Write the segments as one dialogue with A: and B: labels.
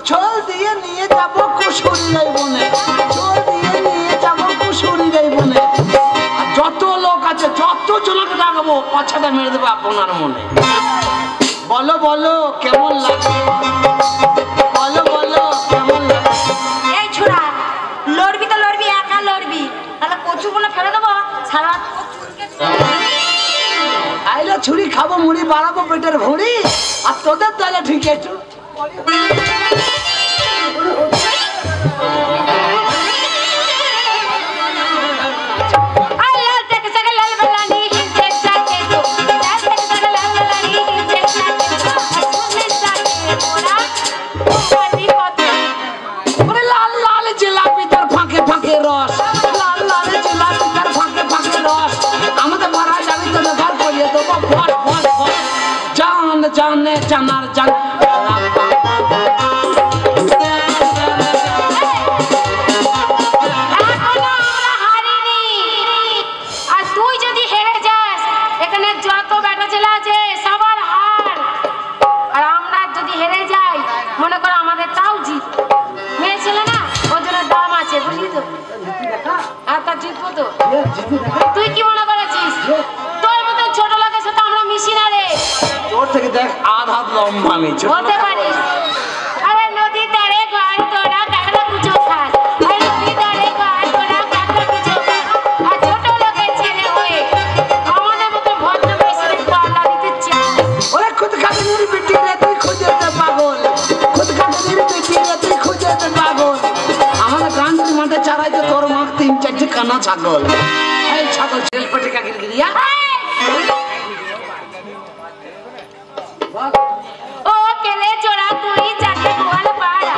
A: ছোল দিয়ে নিয়ে যাবো কুশুরির বনে, ছোল দিয়ে নিয়ে যাবো কুশুরির বনে। আর যত লোক আছে যত জনকে ডাকবো পাছাটা মেরে দেবো আপনার মনে। বলো বলো কেমন লাগে, বলো বলো কেমন লাগে।
B: এই ছোড়া লড়বি তো লড়বি, একা লড়বি, তাহলে কচু বলে ফেলে দেবো সারা।
A: আইলে ছুরি খাবো, মুড়ি বাড়াবো পেটের ভুঁড়ি, আর তোদের তাহলে ঠিক একটু লাল লাল জিলাপি তার ফাঁকে ফাঁকে রস, লাল লাল জিলাপি তার ফাঁকে ফাঁকে রস। আমাদের ভাড়া যাবি তোদের ঘর করিয়ে দেবো ফট ফট ফট। জান জানে জানার জান
B: তুই কি মনে করেছিস তোর মতো ছোট লোকের সাথে আমরা মিশি না রে?
A: তোর থেকে দেখ আধ হাত লম্বা আমি
B: হতে পারিস। আরে নদী ধারে ঘর তোরা কাঁকড়া কুচো খাস, আরে নদী ধারে ঘর তোরা কাঁকড়া কুচো খাস। আর ছোট লোকের ছেলে হয়ে আমাদের মতো ভদ্র মেয়েদের পাল্লা দিতে চাস?
A: ওরে খুদ খাটির বেটি রে তুই খুঁজে দে পাগল, খুদ খাটির বেটি রে তুই খুঁজে দে পাগল। আমাদের গান্ধী মাঠে চারাইতে তোর মাখ 3-4 কানা ছাগল। এই ছাগল ছেল পেটে কাকির গিরিয়া
B: ও কেলে চোরা তুই যাকে গোয়াল পাড়া,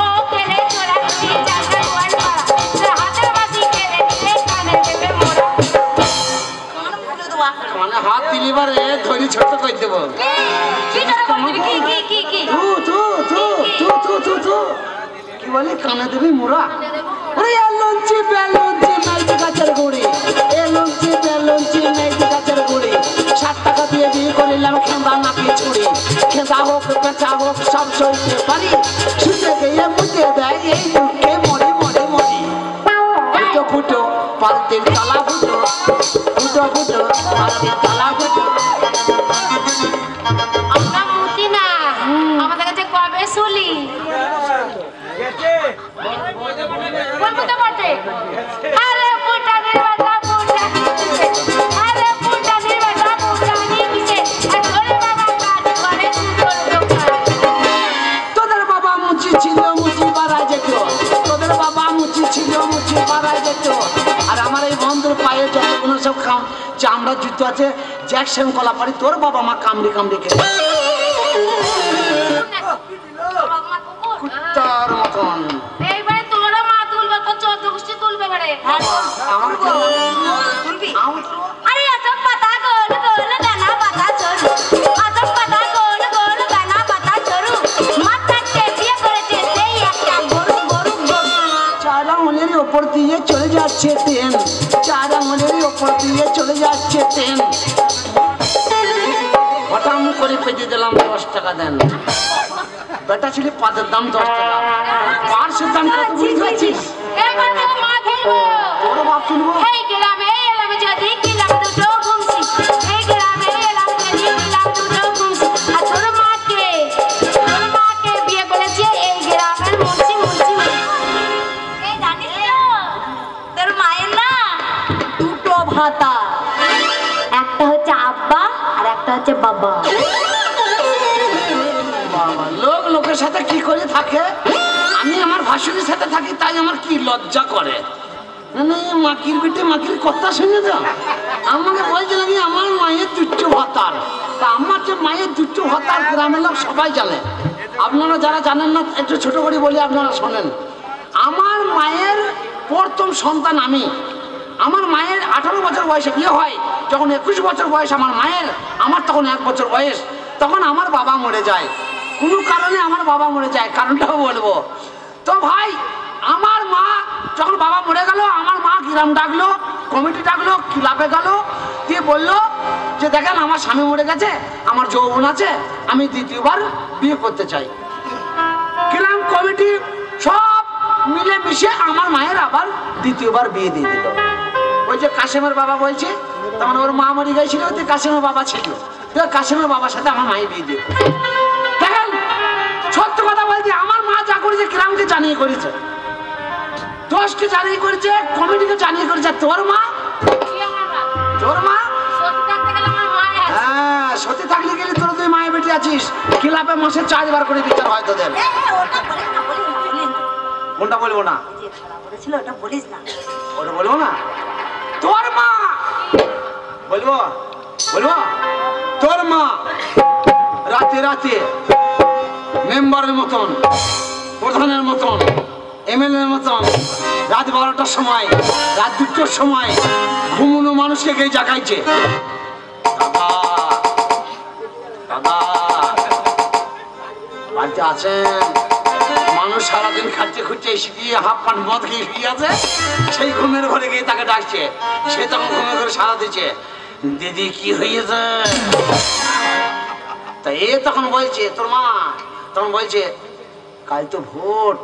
B: ও কেলে চোরা তুই যাকে গোয়াল পাড়া। তোর হাতের বাসি কেলে দিলে কানে দেবে মোরা। কান ফুলে দেওয়া
A: মানে হাত দিলিবারে ধরি ছোট কই দেব।
B: কি করে বলবি? কি
A: কি বলি কানে দেবি মোরা? আরে এলঞ্চি বেলঞ্চি মেলজি গাছের গুড়ি, এলঞ্চি বেলঞ্চি মেলজি গাছের গুড়ি। 60 টাকা দিয়ে বিয়ে করিলাম খেন্দা নাকি ছুরি, খেন্দা হোক পেঁচা হোক সব সইতে পারি। ছুটে গিয়ে মুটে দেয় এই দুঃখে মরি মরি মরি। ফুটো ফুটো পালতির তালা ফুটো, ফুটো ফুটো পালতির তালা ফুটো।
B: আমরা মুতি না, আমাদের কাছে কবে শুলি বলতে পারতে। আরে পুটানির বাটা পুটানি কিসে, আরে পুটানির বাটা পুটানি কিসে। আর তোর বাবা কাজ করে তোর দোকান।
A: তোদের বাবা মুচি ছিল মুচি পাড়া যেত, তোদের বাবা মুচি ছিল মুচি পাড়া যেত। আর আমার এই বন্ধুর পায়ে যতগুলো সব চামড়া জুতো আছে জ্যাকসন কলা পারি, তোর বাবা মা কামড়ি কামড়ি খেয়ে কুত্তার মতন।
B: এইবারে তোরা মা তুলবে তো 14 গোষ্ঠী তুলবে বারে।
A: আমার
B: তুলবি? আরে এত পাতা গোল গোল গানা পাতা চড়ু, এত পাতা গোল গোল গানা পাতা চড়ু। মাথা টেপিয়ে করেছে সেই একটা গরু গরু গরু।
A: 4 আঙুলের ওপর দিয়ে চলে যাচ্ছে ট্রেন, 4 আঙুলের ওপর দিয়ে চলে যাচ্ছে ট্রেন। হঠাৎ করে পেতে দিলাম 10 টাকা দেন। বেটা ছিল পাদের দাম 10 টাকা, পার্সের দাম কত বুঝেছিস?
B: এবার তো মা ধরবো।
A: তোর বাপ শুনবো।
B: এই গ্রামে এলাম যদি কিলাম দুটো ঘুমছি, এই গ্রামে এলাম যদি কিলাম দুটো ঘুমছি। আর তোর মাকে বিয়ে করেছে এই গ্রামের মুন্সি মুন্সি। এই জানিস তো তোর মায়ের না দুটো ভাতা, একটা হচ্ছে আব্বা আর একটা হচ্ছে বাবা।
A: বাবা লোক লোকের সাথে কি করে থাকে? আমি আমার ভাসুরের সাথে থাকি তাই আমার কি লজ্জা করে। মানে মাকির বেটে মাকির কথা শুনে যা আমাকে বলছে নাকি আমার মায়ের তুচ্ছ ভাতার। তা আমার যে মায়ের তুচ্ছ ভাতার গ্রামের লোক সবাই জানে। আপনারা যারা জানেন না একটু ছোট করে বলি আপনারা শোনেন। আমার মায়ের প্রথম সন্তান আমি। আমার মায়ের 18 বছর বয়সে বিয়ে হয়। যখন 21 বছর বয়স আমার মায়ের, আমার তখন 1 বছর বয়স। তখন আমার বাবা মরে যায়, কোনো কারণে আমার বাবা মরে যায়, কারণটাও বলবো। তো ভাই আমার মা যখন বাবা মরে গেল, আমার মা গ্রাম ডাকলো, কমিটি ডাকলো, ক্লাবে গেল, দিয়ে বললো যে দেখেন আমার স্বামী মরে গেছে, আমার যৌবন আছে, আমি দ্বিতীয়বার বিয়ে করতে চাই। গ্রাম সে আমার মায়ের আবার দ্বিতীয়বার বিয়ে দিয়ে দিল। ওই যে কাশেমের বাবা বলছে, তার মানে ওর মা মরে গেছিল, কাশেমের বাবা ছিল, কাশেমের বাবার সাথে আমার মায়ের বিয়ে দিয়ে। দেখেন সত্য কথা বলছি, আমার মা যা করেছে গ্রামকে জানিয়ে করেছে, দোষকে জানিয়ে করেছে, কমিটিকে জানিয়ে করেছে। তোর মা, তোর মা হ্যাঁ সত্যি থাকলে গেলে তোর তুই মায়ের বেটি আছিস, ক্লাবে মাসে 4 বার করে বিচার হয় তোদের। কোনটা বলবো না? ওটা বলবো না। তোর মা বলবো, বলবো তোর মা রাতে রাতে মেম্বারের মতন, প্রধানের মতন, এমএলএ এর মতন রাত 12টার সময়, রাত 2টার সময় ঘুমনো মানুষকে গিয়ে জাগাইছে। দাদা দাদা বাড়িতে আছেন? মানুষ সারাদিন খাচ্ছে খুঁজছে, এসে গিয়ে হাফ পান মদ খেয়ে ফিরে আছে, সেই ঘুমের ঘরে গিয়ে তাকে ডাকছে। সে তখন ঘুমের ঘরে সারা দিচ্ছে, দিদি কি হয়েছে? তা এ তখন বলছে, তোর মা তখন বলছে, কাল তো ভোট,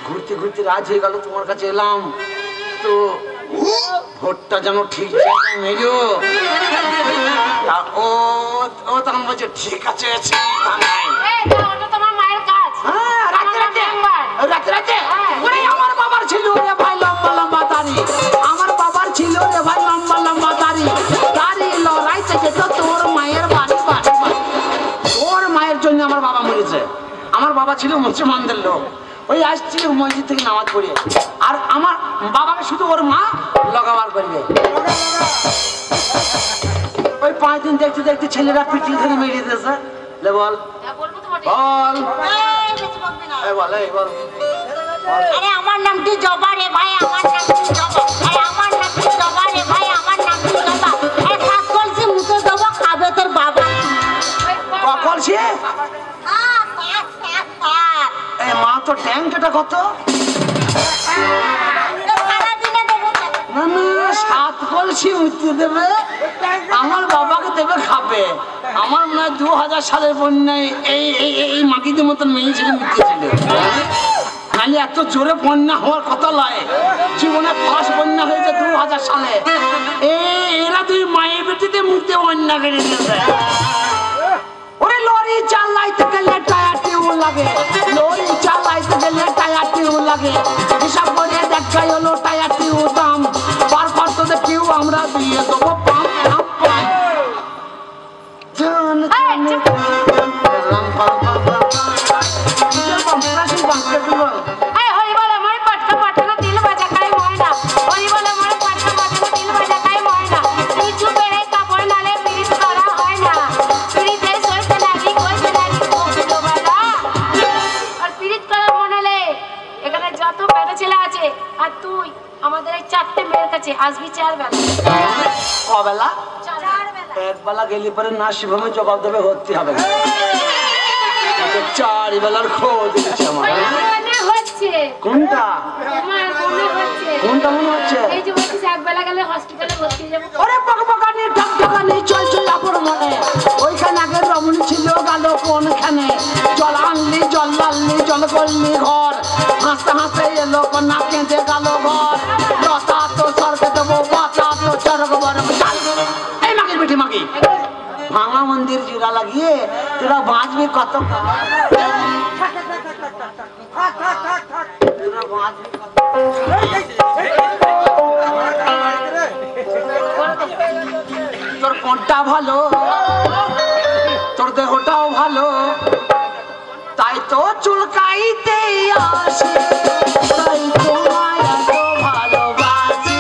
A: ঘুরতে ঘুরতে রাত হয়ে গেল, তোমার কাছে এলাম, তো ভোটটা যেন ঠিক জায়গায় মেরো। ও তখন বলছে ঠিক আছে, আমার বাবার ছিল রে ভাই লম্বা লম্বা দাড়ি, আমার বাবার ছিল রে ভাই লম্বা লম্বা দাড়ি, দাড়ি লড়াইতে যেত তোর মায়ের বাড়ি বাড়ি বাড়ি। তোর মায়ের জন্য আমার বাবা মরেছে। আমার বাবা ছিল মুসলমানদের লোক, ওই আসছিল মসজিদ থেকে নামাজ পড়ে, আর আমার বাবাকে শুধু ওর মা লগাবার করবে। ওই 5 দিন দেখতে দেখতে ছেলেরা পিটি ধরে মেরে দিয়েছে। বল বল বল।
B: আরে আমার নামটি জবা রে ভাই, আমার নামটি জবা, আরে আমার নামটি জবা রে ভাই, আমার নামটি জবা। আরে সাত কলসি মুতে দেবো, খাবে তোর বাবা।
A: কলসি এ মা তো ট্যাঙ্কটা কত? না না 7 কলসি মুতে দেবে, আমার বাবাকে দেবে খাবে। আমার মনে হয় 2000 সালের বন্যায় এই মাকিদের মতন মেয়ে ছেলে মৃত্যুছিল, নাহলে এত জোরে বন্যা হওয়ার কথা নয়। জীবনে ফার্স্ট বন্যা হয়েছে 2000 সালে। এরা দুই মায়ের বেটিতে মুখতে বন্যা করে দিয়েছে। ওরে লরি চালাইতে গেলে টায়ার টিউব লাগে, লরি চালাইতে গেলে টায়ার টিউব লাগে, হিসাব করে দেখাই হলো টায়ার টিউব দাম, বার করতে দে টিউব আমরা দিয়ে দেবো পাম্প পাম্প পাম্প।
B: আসবি 4 বেলা।
A: কবেলা?
B: 4 বেলা।
A: এক বেলা গেলে পরে নাসিভাবে জবাব দেবে, হতে হবে 4 বেলার খোঁজ দিচ্ছে আমার।
B: মনে হচ্ছে
A: কোনটা?
B: আমার মনে হচ্ছে
A: কোনটা মনে হচ্ছে?
B: এই যে বলছিস এক বেলা গেলে হসপিটালে ভর্তি হয়ে যাবো।
A: ওরে বকবকানি ঠকঠকানি চল চল আপন মনে, ওইখানে আগে রমণী ছিল গেল কোনখানে, জল আনলি জল লাললি জল করলি ঘর, হাসতে হাসতে এলো না কেঁদে গেল ঘর, লতা তো স্বর্গে দেবো বাতা তো স্বর্গ বড়। এই মাগির বেটি মাগি, ভাঙা মন্দির জোড়া লাগিয়ে তোরা বাঁচবি কত? তোর কোনটা ভালো, তোর দেহটাও ভালো, তাই তো চুলকাইতে আসে, তাই তো মায়া তো ভালোবাসি,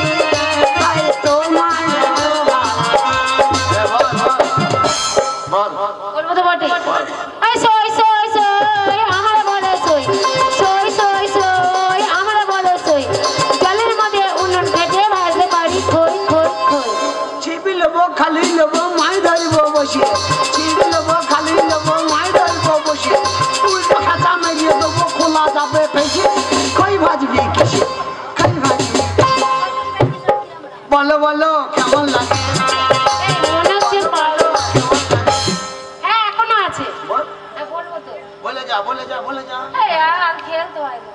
A: তাই তো মায়া তো ভালোবাসি।
B: বলবো তো বটে। এই সই সই সই আমার বলে সই, সই সই সই আমার বলে সই, জলের মধ্যে উনুন ফেটে ভাজতে পারি খই খই খই।
A: ছিপি নেবো খালি নেবো মাই ধরবো বসে, ছিপি নেবো খালি নেবো মাই ধরবো বসে, উল্টো খাঁচা মেরিয়ে দেবো খোলা যাবে ফেসে, কই ভাজবি কিসে কই ভাজবি? বলো বলো কেমন লাগে?
B: মনে হচ্ছে পারো। হ্যাঁ এখনো আছে।
A: বল,
B: বলবো তো।
A: বলে যা বলে যা বলে যা।
B: এই আর খেলতে হয় না।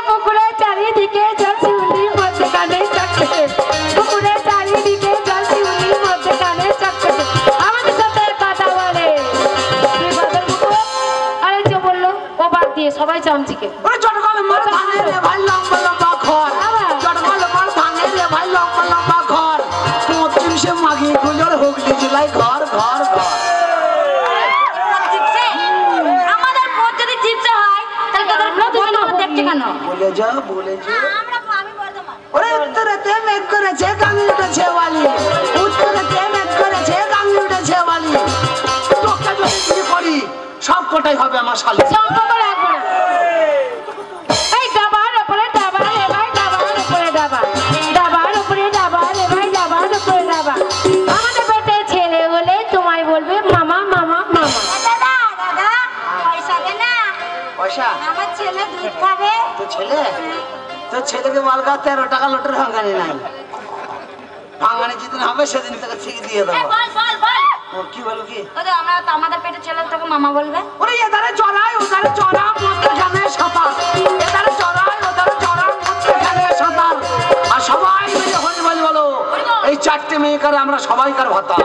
B: পুকুরের চারিদিকে জল শিউলির মধ্যখানে চটকে, পুকুরের চারিদিকে জল শিউলির মধ্যখানে চটকে আমাদের সাথে কথা বলে। আরে যে বললো ও বাদ দিয়ে সবাই চামচিকে
A: হুগলি জেলায় ঘর ঘর ঘর
B: আমাদের ভোট যদি জিততে হয় তাহলে তাদের ভোট দেখছে কেন?
A: বলে যা বলে যা। ওরে উত্তরেতে মেঘ করেছে গাঙ্গে উঠেছে ওয়ালি, উত্তরেতে মেঘ করেছে গাঙ্গে উঠেছে ওয়ালি। তোকে যদি কি করি সব কটাই হবে আমার শালি।
B: সম্পর্ক রাখবো না। এই ডাবার উপরে ডাবা রে ভাই, ডাবার উপরে ডাবা, ডাবার উপরে ডাবা রে ভাই, ডাবার উপরে ডাবা। আমাদের পেটে ছেলে হলে তোমায় বলবে মামা মামা মামা। দাদা দাদা পয়সা দে না।
A: পয়সা?
B: আমার ছেলে দুধ খাবে।
A: তোর ছেলে? তোর ছেলেকে মালগা 13 টাকা লোটের ভাঙানি নাই। ভাঙানি যেদিন হবে সেদিন তোকে ঠিক দিয়ে দেবো।
B: বল বল বল।
A: ও কি বলো কি?
B: ওদের আমরা আমাদের পেটে ছেলে তোকে মামা বলবে।
A: ওরে এদারে চড়াই ওদারে চড়া মধ্যখানে সাঁতার, এদারে চড়াই ওদারে চড়া মধ্যখানে সাঁতার। আর সবাই মিলে হরি বল বলো, এই 4টে মেয়ে করে আমরা সবাইকার ভাতা।